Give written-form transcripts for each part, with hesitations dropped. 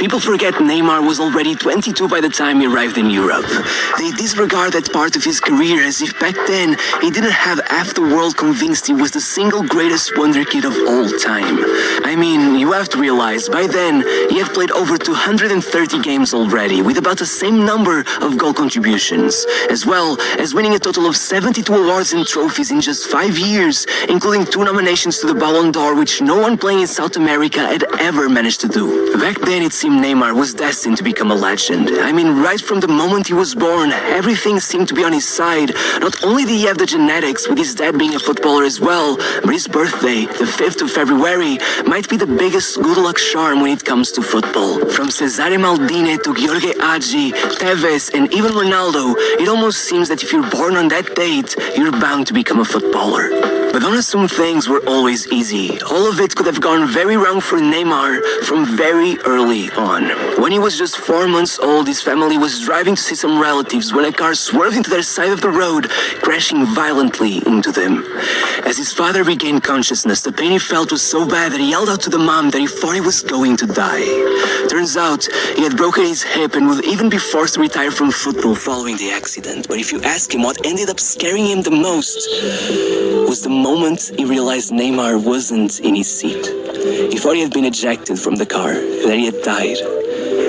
People forget Neymar was already 22 by the time he arrived in Europe. They disregard that part of his career as if back then he didn't have half the world convinced he was the single greatest wonder kid of all time. I mean, you have to realize, by then, he had played over 230 games already, with about the same number of goal contributions, as well as winning a total of 72 awards and trophies in just 5 years, including 2 nominations to the Ballon d'Or, which no one playing in South America had ever managed to do. Back then, it seemed Neymar was destined to become a legend. I mean, right from the moment he was born, everything seemed to be on his side. Not only did he have the genetics, with his dad being a footballer as well, but his birthday, the 5th of February, might be the biggest good luck charm when it comes to football. From Cesare Maldini to Gheorghe Hagi, Tevez, and even Ronaldo, it almost seems that if you're born on that date, you're bound to become a footballer. But don't assume things were always easy. All of it could have gone very wrong for Neymar from very early on. When he was just 4 months old, his family was driving to see some relatives when a car swerved into their side of the road, crashing violently into them. As his father regained consciousness, the pain he felt was so bad that he yelled out to the mom that he thought he was going to die. Turns out, he had broken his hip and would even be forced to retire from football following the accident. But if you ask him what ended up scaring him the most, was the moment he realized Neymar wasn't in his seat. He thought he had been ejected from the car, that he had died.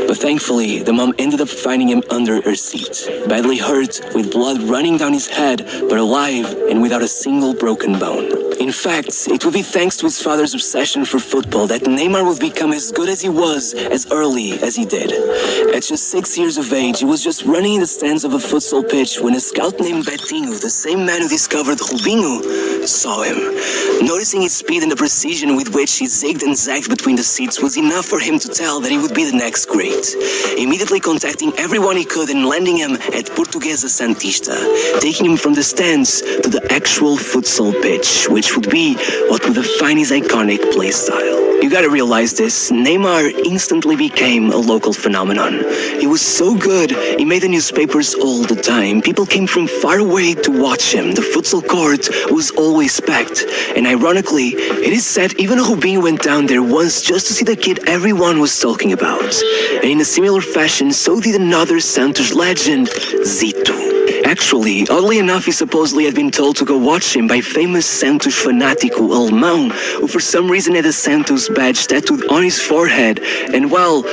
But thankfully, the mom ended up finding him under her seat, badly hurt, with blood running down his head, but alive and without a single broken bone. In fact, it would be thanks to his father's obsession for football that Neymar would become as good as he was as early as he did. At just 6 years of age, he was just running in the stands of a futsal pitch when a scout named Betinho, the same man who discovered Rubinho, saw him. Noticing his speed and the precision with which he zigged and zagged between the seats was enough for him to tell that he would be the next great. Immediately contacting everyone he could and landing him at Portuguesa Santista, taking him from the stands to the actual futsal pitch, which would be what would define his iconic playstyle. You gotta realize this, Neymar instantly became a local phenomenon. He was so good, he made the newspapers all the time. People came from far away to watch him. The futsal court was always packed. And ironically, it is said even Rubinho went down there once just to see the kid everyone was talking about. And in a similar fashion, so did another Santos legend, Zito. Actually, oddly enough, he supposedly had been told to go watch him by famous Santos fanatico Alemão, who for some reason had a Santos badge tattooed on his forehead, and well,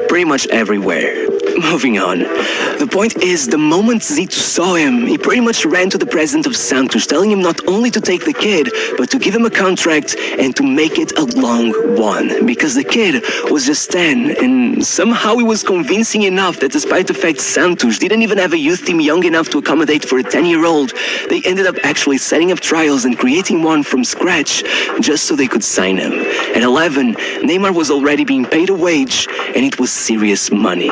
pretty much everywhere. Moving on. The point is, the moment Zito saw him, he pretty much ran to the president of Santos, telling him not only to take the kid, but to give him a contract and to make it a long one. Because the kid was just 10, and somehow he was convincing enough that despite the fact Santos didn't even have a youth team young enough to accommodate for a 10-year-old, they ended up actually setting up trials and creating one from scratch just so they could sign him. At 11, Neymar was already being paid a wage, and it was serious money.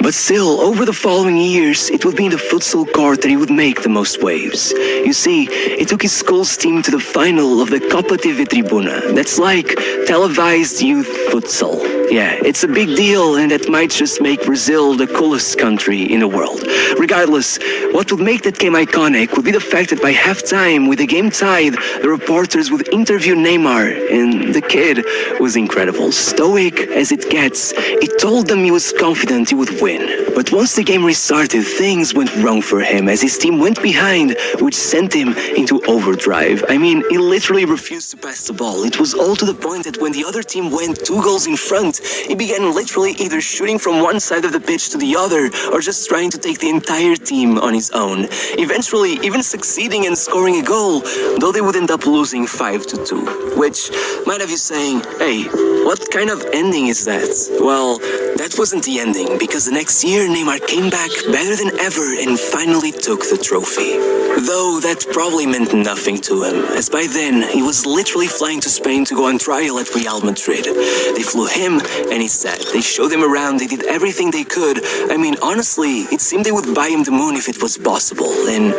But still, over the following years, it would be in the futsal court that he would make the most waves. You see, he took his school's team to the final of the Copa TV Tribuna. That's like televised youth futsal. Yeah, it's a big deal, and that might just make Brazil the coolest country in the world. Regardless, what would make that game iconic would be the fact that by halftime, with the game tied, the reporters would interview Neymar, and the kid was incredible. Stoic as it gets, he told them he was confident he would win. But once the game restarted, things went wrong for him as his team went behind, which sent him into overdrive. I mean, he literally refused to pass the ball. It was all to the point that when the other team went 2 goals in front, he began literally either shooting from one side of the pitch to the other or just trying to take the entire team on his own. Eventually, even succeeding and scoring a goal, though they would end up losing 5-2. Which might have you saying, hey, what kind of ending is that? Well, that wasn't the ending, because the next year Neymar came back better than ever and finally took the trophy. Though that probably meant nothing to him, as by then he was literally flying to Spain to go on trial at Real Madrid. They flew him and his dad. They showed him around, they did everything they could. I mean, honestly, it seemed they would buy him the moon if it was possible. And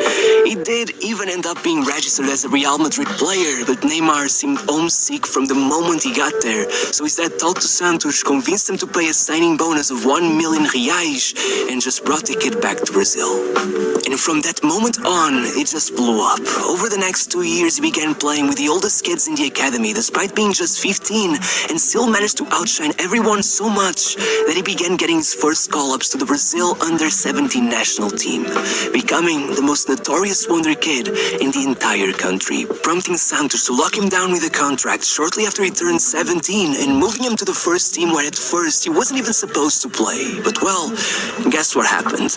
he did even end up being registered as a Real Madrid player, but Neymar seemed homesick from the moment he got there. So his dad talked to Santos, convinced him to pay a signing bonus of 1 million reais, Spanish and just brought the kid back to Brazil. And from that moment on, it just blew up. Over the next 2 years, he began playing with the oldest kids in the academy, despite being just 15, and still managed to outshine everyone so much that he began getting his first call-ups to the Brazil under-17 national team, becoming the most notorious wonder kid in the entire country, prompting Santos to lock him down with a contract shortly after he turned 17 and moving him to the first team where at first he wasn't even supposed to play. But well, guess what happened?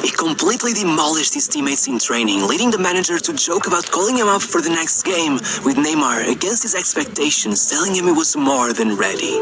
He completely demolished his teammates in training, leading the manager to joke about calling him up for the next game with Neymar against his expectations, telling him he was more than ready.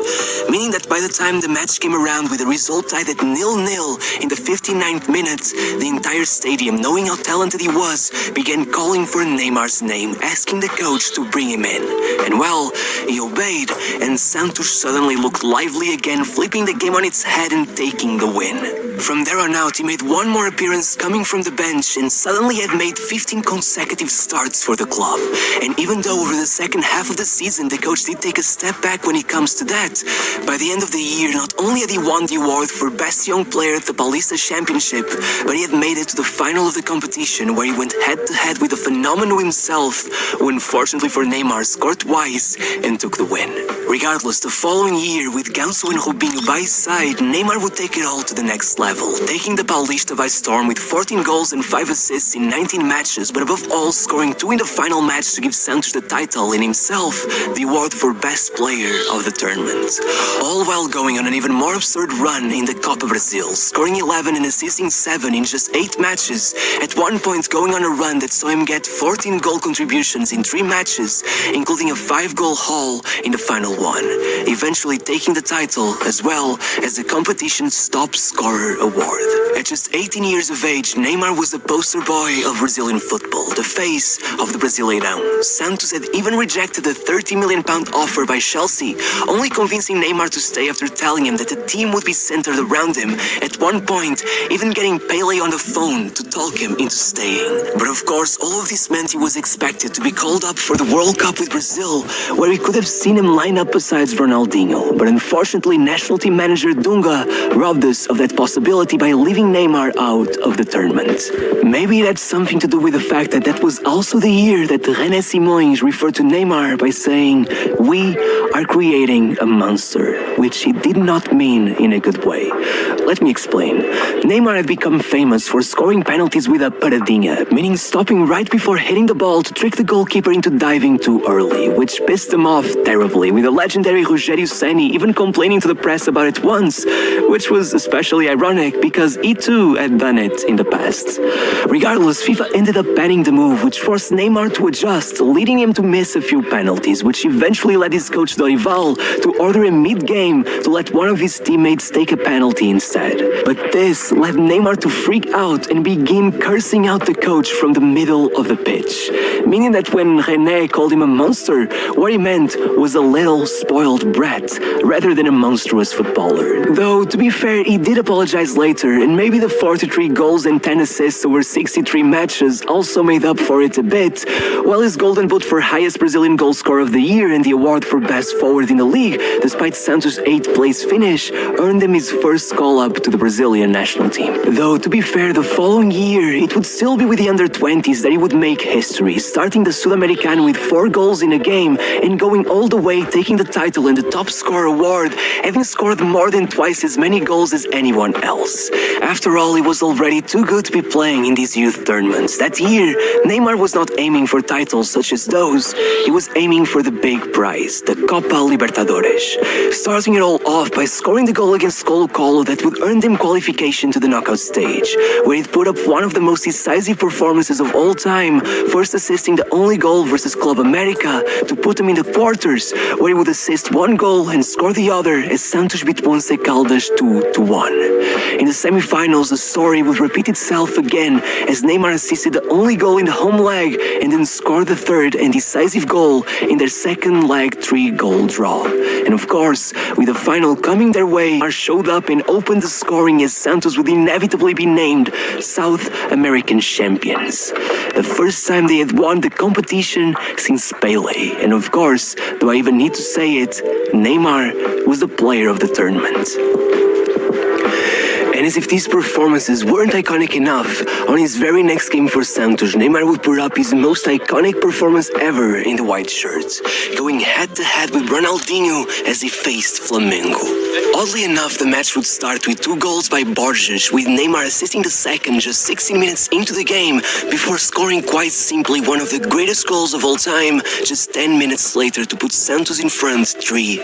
Meaning that by the time the match came around with the result tied at 0-0 in the 59th minute, the entire stadium, knowing how talented he was, began calling for Neymar's name, asking the coach to bring him in. And well, he obeyed, and Santos suddenly looked lively again, flipping the game on its head and taking the win. From there on out, he made one more appearance coming from the bench and suddenly had made 15 consecutive starts for the club. And even though over the second half of the season the coach did take a step back when it comes to that, by the end of the year not only had he won the award for Best Young Player at the Paulista Championship, but he had made it to the final of the competition where he went head-to-head with the phenomenon himself, who unfortunately for Neymar scored twice and took the win. Regardless, the following year, with Ganso and Rubinho by his side, Neymar would take it all to the next level, taking the Paulista by storm with 14 goals and 5 assists in 19 matches, but above all, scoring 2 in the final match to give Santos the title and himself the award for Best Player of the tournament. All while going on an even more absurd run in the Copa Brazil, scoring 11 and assisting 7 in just 8 matches, at one point going on a run that saw him get 14 goal contributions in 3 matches, including a 5-goal haul in the final one, eventually taking the title as well as the competition's top scorer award. At just 18 years of age, Neymar was the poster boy of Brazilian football, the face of the Brasileirão. Santos had even rejected the £30 million offer by Chelsea, only convincing Neymar to stay after telling him that the team would be centered around him, at one point even getting Pele on the phone to talk him into staying. But of course, all of this meant he was expected to be called up for the World Cup with Brazil, where we could have seen him line up besides Ronaldinho. But unfortunately, national team manager Dunga robbed us of that possibility by leaving Neymar out of the tournament. Maybe that's something to do with the fact that that was also the year that René Simões referred to Neymar by saying, "We are creating a monster," which he did not mean in a good way. Let me explain. Neymar had become famous for scoring penalties with a paradinha, meaning stopping right before hitting the ball to trick the goalkeeper into diving too early, which pissed him off terribly, with the legendary Rogério Ceni even complaining to the press about it once, which was especially ironic because he too had done it in the past. Regardless, FIFA ended up banning the move, which forced Neymar to adjust, leading him to miss a few penalties, which eventually led his coach Dorival to order him mid-game to let one of his teammates take a penalty instead. But this led Neymar to freak out and begin cursing out the coach from the middle of the pitch, meaning that when René called him a monster, what he meant was a little spoiled brat rather than a monstrous footballer. Though, to be fair, he did apologize later, and maybe the 43 goals and 10 assists over 63 matches also made up for it a bit, while his golden boot for highest Brazilian goal scorer of the year and the award for best forward in the league, despite Santos' 8th place finish, earned him his first call-up to the Brazilian national team. Though, to be fair, the following year, it would still be with the under-20s that he would make history, starting the Sudamericano with 4 goals in a game and going all the way, taking the title and the top scorer award, having scored more than twice as many goals as anyone else. After all, he was already too good to be playing in these youth tournaments. That year, Neymar was not aiming for titles such as those, he was aiming for the big prize, the Copa Libertadores, starting it all off by scoring the goal against Colo-Colo that would earn them qualification to the knockout stage, where he'd put up one of the most decisive performances of all time, first assisting the only goal versus Club America to put him in the quarters, where he would assist 1 goal and score the other as Santos beat Once Caldas 2-1. In the semi-finals, the story would repeat itself again as Neymar assisted the only goal in the home leg and then scored the third and decisive goal in their second leg 3-goal draw. And of course, with the final coming their way, Neymar showed up and opened the scoring as Santos would inevitably be named South American champions. The first time they had won the competition since Pele. And of course, do I even need to say it, Neymar was the player of the tournament. And as if these performances weren't iconic enough, on his very next game for Santos, Neymar would put up his most iconic performance ever in the white shirts, going head-to-head with Ronaldinho as he faced Flamengo. Oddly enough, the match would start with 2 goals by Borges, with Neymar assisting the second just 16 minutes into the game, before scoring quite simply one of the greatest goals of all time, just 10 minutes later to put Santos in front 3-0.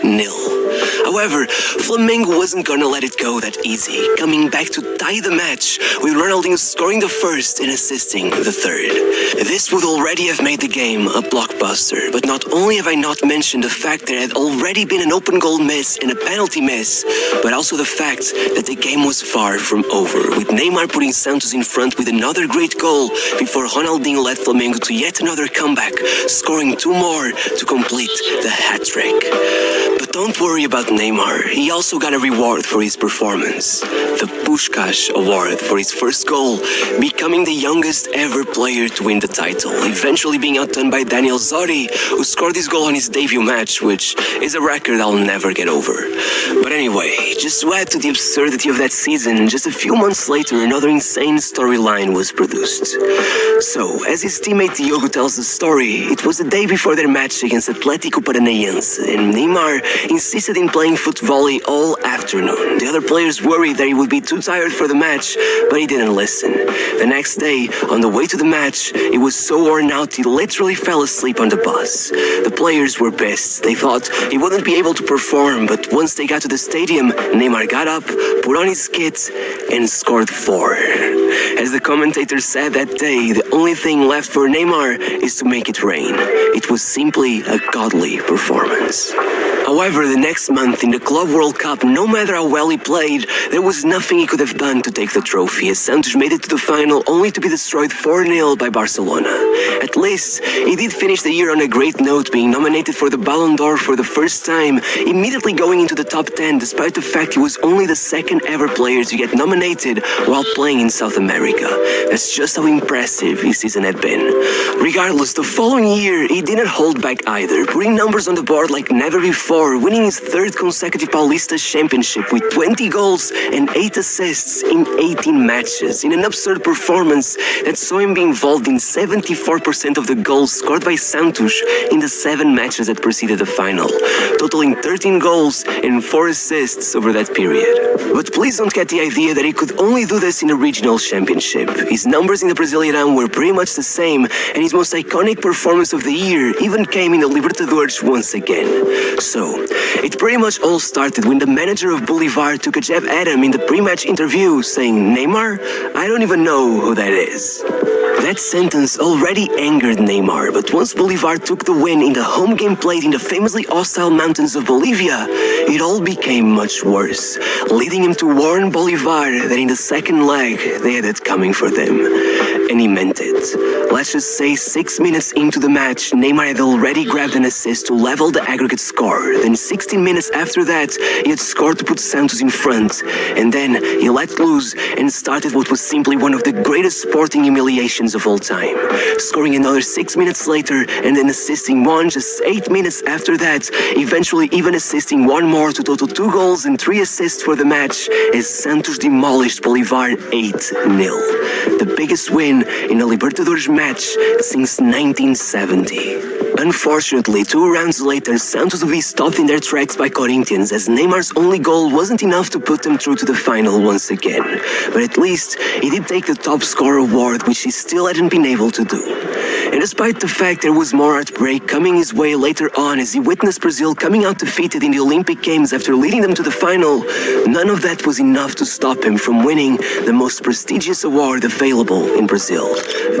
However, Flamengo wasn't gonna let it go that easy, coming back to tie the match, with Ronaldinho scoring the first and assisting the third. This would already have made the game a blockbuster, but not only have I not mentioned the fact there had already been an open goal miss and a penalty miss, but also the fact that the game was far from over, with Neymar putting Santos in front with another great goal before Ronaldinho led Flamengo to yet another comeback, scoring 2 more to complete the hat-trick. But don't worry about Neymar, he also got a reward for his performance. The Puskás Award for his first goal, becoming the youngest ever player to win the title, eventually being outdone by Daniel Zorri, who scored his goal on his debut match, which is a record I'll never get over. But anyway, just to add to the absurdity of that season, just a few months later another insane storyline was produced. So, as his teammate Diogo tells the story, it was the day before their match against Atlético Paranaense, and Neymar insisted in playing foot volley all afternoon. The other players worried that he would be too tired for the match, but he didn't listen. The next day, on the way to the match, he was so worn out he literally fell asleep on the bus. The players were pissed. They thought he wouldn't be able to perform, but once they got to the stadium, Neymar got up, put on his kit, and scored 4. As the commentator said that day, the only thing left for Neymar is to make it rain. It was simply a godly performance. However, the next month in the Club World Cup, no matter how well he played, there was nothing he could have done to take the trophy, as Santos made it to the final only to be destroyed 4-0 by Barcelona. At least, he did finish the year on a great note, being nominated for the Ballon d'Or for the first time, immediately going into the top 10 despite the fact he was only the second ever player to get nominated while playing in South America. That's just how impressive his season had been. Regardless, the following year, he didn't hold back either, putting numbers on the board like never before, winning his 3rd consecutive Paulista championship with 20 goals and 8 assists in 18 matches, in an absurd performance that saw him be involved in 74% of the goals scored by Santos in the 7 matches that preceded the final, totaling 13 goals and 4 assists over that period. But please don't get the idea that he could only do this in a regional championship. His numbers in the Brasileirão were pretty much the same, and his most iconic performance of the year even came in the Libertadores once again. So, it pretty much all started when the manager of Bolívar took a jab at him in the pre-match interview, saying, "Neymar, I don't even know who that is." That sentence already angered Neymar, but once Bolívar took the win in the home game played in the famously hostile mountains of Bolivia, it all became much worse, leading him to warn Bolívar that in the second leg, they had it coming for them. And he meant it. Let's just say 6 minutes into the match, Neymar had already grabbed an assist to level the aggregate score. Then 16 minutes after that, he had scored to put Santos in front. And then he let loose and started what was simply one of the greatest sporting humiliations of all time, scoring another 6 minutes later and then assisting one just 8 minutes after that, eventually even assisting one more to total 2 goals and 3 assists for the match as Santos demolished Bolívar 8-0. The biggest win in a Libertadores match since 1970. Unfortunately, 2 rounds later, Santos would be stopped in their tracks by Corinthians, as Neymar's only goal wasn't enough to put them through to the final once again. But at least, he did take the top scorer award, which he still hadn't been able to do. And despite the fact there was more heartbreak coming his way later on as he witnessed Brazil coming out defeated in the Olympic Games after leading them to the final, none of that was enough to stop him from winning the most prestigious award available in Brazil,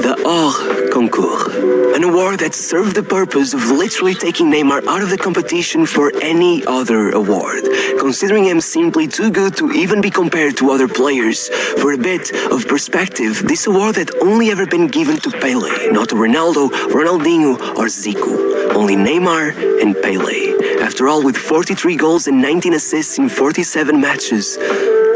the Hors Concours, an award that served the purpose of literally taking Neymar out of the competition for any other award, considering him simply too good to even be compared to other players. For a bit of perspective, this award had only ever been given to Pelé, not to Ronaldo, Ronaldinho, or Zico. Only Neymar and Pelé. After all, with 43 goals and 19 assists in 47 matches,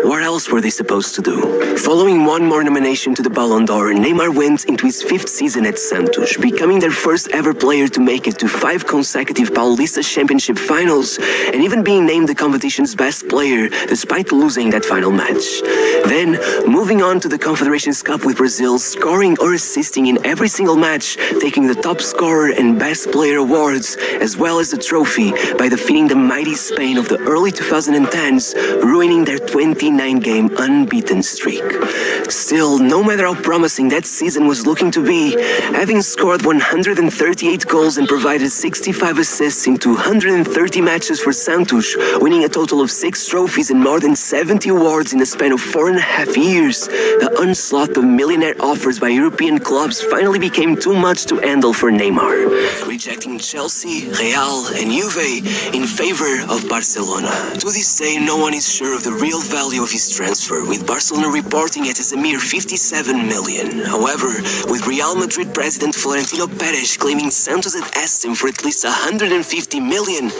What else were they supposed to do? Following one more nomination to the Ballon d'Or, Neymar went into his 5th season at Santos, becoming their first ever player to make it to 5 consecutive Paulista Championship finals, and even being named the competition's best player, despite losing that final match. Then, moving on to the Confederations Cup with Brazil, scoring or assisting in every single match, taking the top scorer and best player awards, as well as the trophy, by defeating the mighty Spain of the early 2010s, ruining their 29-game unbeaten streak. Still, no matter how promising that season was looking to be, having scored 138 goals and provided 65 assists in 230 matches for Santos, winning a total of 6 trophies and more than 70 awards in a span of 4.5 years, the onslaught of millionaire offers by European clubs finally became too much to handle for Neymar, rejecting Chelsea, Real, and Juve in favor of Barcelona. To this day, no one is sure of the real value of his transfer, with Barcelona reporting it as a mere 57 million. However, with Real Madrid president Florentino Perez claiming Santos had asked him for at least 150 million,